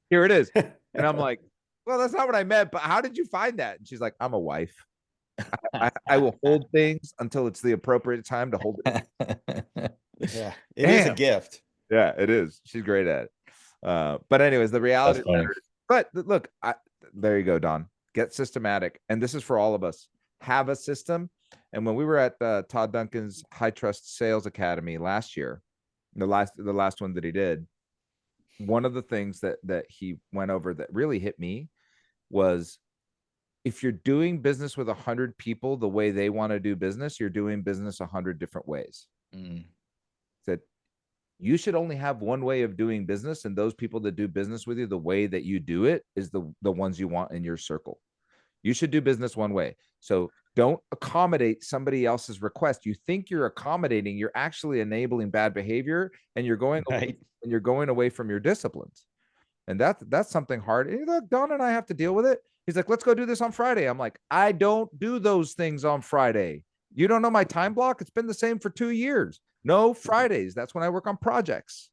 [SPEAKER 1] Here it is. And I'm like, well, that's not what I meant, but how did you find that? And she's like, I'm a wife. I will hold things until it's the appropriate time to hold it.
[SPEAKER 3] yeah, it is a gift.
[SPEAKER 1] Yeah, it is. She's great at it. But anyways, the reality matters. But look, there you go, Don. Get systematic. And this is for all of us. Have a system. And when we were at Todd Duncan's High Trust Sales Academy last year, the last one that he did, one of the things that he went over that really hit me was, if you're doing business with 100 people the way they want to do business, you're doing business 100 different ways. That you should only have one way of doing business, and those people that do business with you the way that you do it is the ones you want in your circle. You should do business one way. So don't accommodate somebody else's request. You think you're accommodating, you're actually enabling bad behavior, and you're going away from your disciplines. And that's something hard. And look, Don and I have to deal with it. He's like, let's go do this on Friday. I'm like, I don't do those things on Friday. You don't know my time block? It's been the same for 2 years. No Fridays. That's when I work on projects.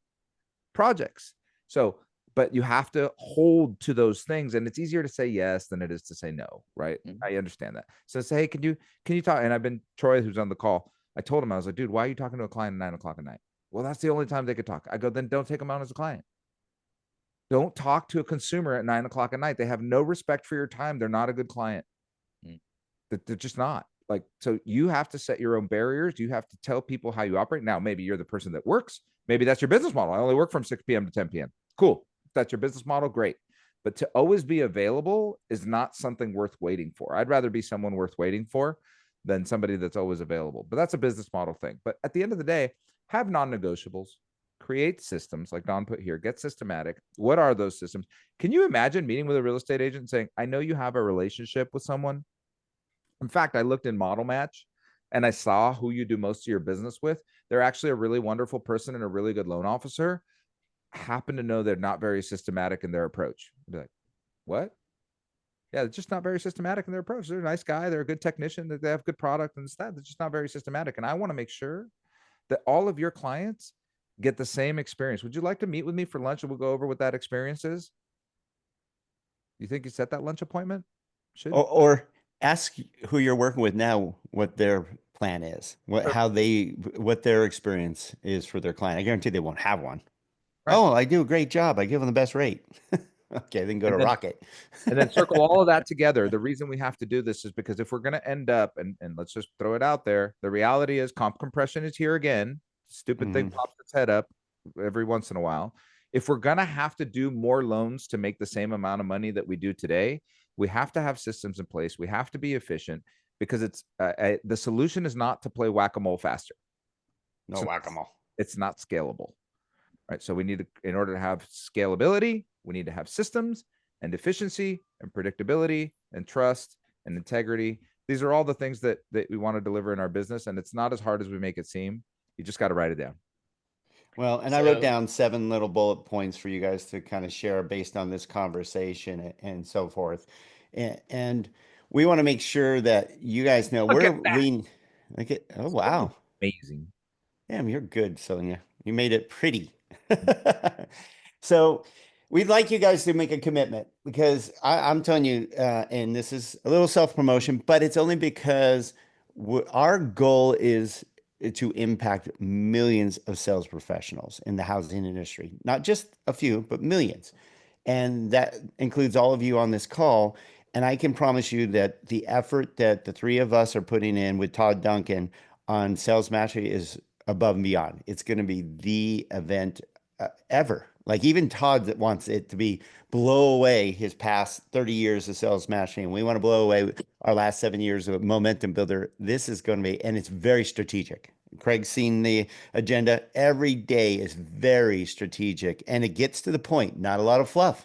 [SPEAKER 1] So, but you have to hold to those things. And it's easier to say yes than it is to say no, right? I understand that. So say, hey, can you talk? And I've been, Troy, who's on the call, I told him, I was like, dude, why are you talking to a client at 9 o'clock at night? Well, that's the only time they could talk. I go, then don't take them on as a client. Don't talk to a consumer at 9 o'clock at night. They have no respect for your time. They're not a good client. They're just not. Like, so you have to set your own barriers. You have to tell people how you operate. Now, maybe you're the person that works. Maybe that's your business model. I only work from 6 p.m. to 10 p.m. Cool. If that's your business model, great. But to always be available is not something worth waiting for. I'd rather be someone worth waiting for than somebody that's always available. But that's a business model thing. But at the end of the day, have non-negotiables. Create systems like Don put here. Get systematic. What are those systems? Can you imagine meeting with a real estate agent saying, I know you have a relationship with someone. In fact, I looked in Model Match and I saw who you do most of your business with. They're actually a really wonderful person and a really good loan officer. Happen to know they're not very systematic in their approach. I'd be like, what? Yeah, they're just not very systematic in their approach. They're a nice guy. They're a good technician. They have good product and stuff. They're just not very systematic. And I want to make sure that all of your clients get the same experience. Would you like to meet with me for lunch and we'll go over what that experience is? You think you set that lunch appointment? Should
[SPEAKER 3] or ask who you're working with now what their plan is, what their experience is for their client. I guarantee they won't have one. Right. Oh, I do a great job. I give them the best rate. Okay, then go to Rocket.
[SPEAKER 1] And then circle all of that together. The reason we have to do this is because if we're going to end up, and let's just throw it out there, the reality is comp compression is here again. Stupid thing pops its head up every once in a while. If we're going to have to do more loans to make the same amount of money that we do today, we have to have systems in place. We have to be efficient, because it's the solution is not to play whack-a-mole faster.
[SPEAKER 3] No whack-a-mole.
[SPEAKER 1] It's not scalable, right? So we need to, in order to have scalability, we need to have systems and efficiency and predictability and trust and integrity. These are all the things that we want to deliver in our business. And it's not as hard as we make it seem. You just got to write it down.
[SPEAKER 3] Well, and I wrote down 7 little bullet points for you guys to kind of share based on this conversation and so forth. And we want to make sure that you guys know oh, wow.
[SPEAKER 1] Amazing.
[SPEAKER 3] Damn, you're good, Sonia. You made it pretty. So we'd like you guys to make a commitment, because I'm telling you, and this is a little self-promotion, but it's only because our goal is to impact millions of sales professionals in the housing industry, not just a few, but millions. And that includes all of you on this call. And I can promise you that the effort that the 3 of us are putting in with Todd Duncan on Sales Mastery is above and beyond. It's going to be the event ever. Like, even Todd that wants it to be blow away his past 30 years of Sales Mastery, and we want to blow away our last 7 years of Momentum Builder. This is going to be, and it's very strategic. Craig's seen the agenda. Every day is very strategic, and it gets to the point. Not a lot of fluff.